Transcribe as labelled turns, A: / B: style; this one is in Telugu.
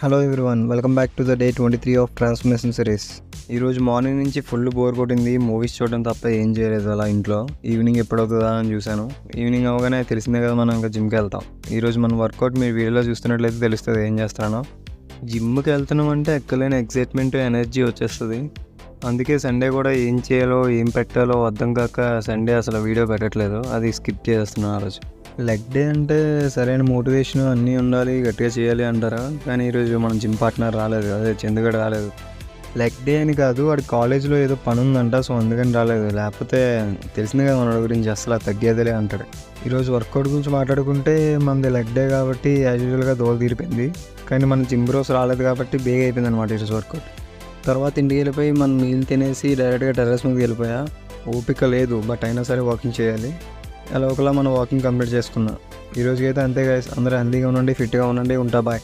A: Hello everyone, welcome back to the day 23 of transformation series. ఈరోజు మార్నింగ్ నుంచి ఫుల్ బోర్ కొట్టింది. మూవీస్ చూడడం తప్ప ఏం చేయలేదు అలా ఇంట్లో. ఈవినింగ్ ఎప్పుడవుతుందా అని చూశాను. ఈవినింగ్ అవగానే తెలిసిందే కదా మనం ఇంకా జిమ్కి వెళ్తాం. ఈరోజు మన వర్కౌట్ మీరు వీడియోలో చూస్తున్నట్లయితే తెలుస్తుంది ఏం చేస్తానో. జిమ్కి వెళ్తున్నాం అంటే ఎక్కలేని ఎక్సైట్మెంట్, ఎనర్జీ వచ్చేస్తుంది. అందుకే సండే కూడా ఏం చేయాలో ఏం పెట్టాలో అర్థం కాక సండే అసలు వీడియో పెట్టట్లేదు. అది స్కిప్ చేస్తున్నాను ఆ రోజు. లెగ్ డే అంటే సరైన మోటివేషన్ అన్నీ ఉండాలి, గట్టిగా చేయాలి అంటారా. కానీ ఈరోజు మన జిమ్ పార్ట్నర్ రాలేదు, అదే చందుగడ రాలేదు. లెగ్ డే అని కాదు, వాడి కాలేజ్లో ఏదో పని ఉందంట, సో అందుకని రాలేదు. లేకపోతే తెలిసింది కదా మన గురించి, అసలు తగ్గేదిలే అంటాడు. ఈరోజు వర్కౌట్ గురించి మాట్లాడుకుంటే మనది లెగ్ డే కాబట్టి యాజ్ యూజువల్గా దోలు తీరిపోయింది. కానీ మన జిమ్ బ్రోస్ రాలేదు కాబట్టి బేగా అయిపోయింది అనమాట ఈరోజు వర్కౌట్. తర్వాత ఇంటికి వెళ్ళిపోయి మన మీల్ తినేసి డైరెక్ట్గా టెర్రస్ మీదకి వెళ్ళిపోయా. ఓపిక లేదు, బట్ అయినా సరే వాకింగ్ చేయాలి. అలా ఒకలా మనం వాకింగ్ కంప్లీట్ చేసుకున్నాం. ఈరోజుకైతే అంతే గైస్. అందరూ హెల్తీగా ఉండండి, ఫిట్గా ఉండండి. ఉంటా, బాయ్.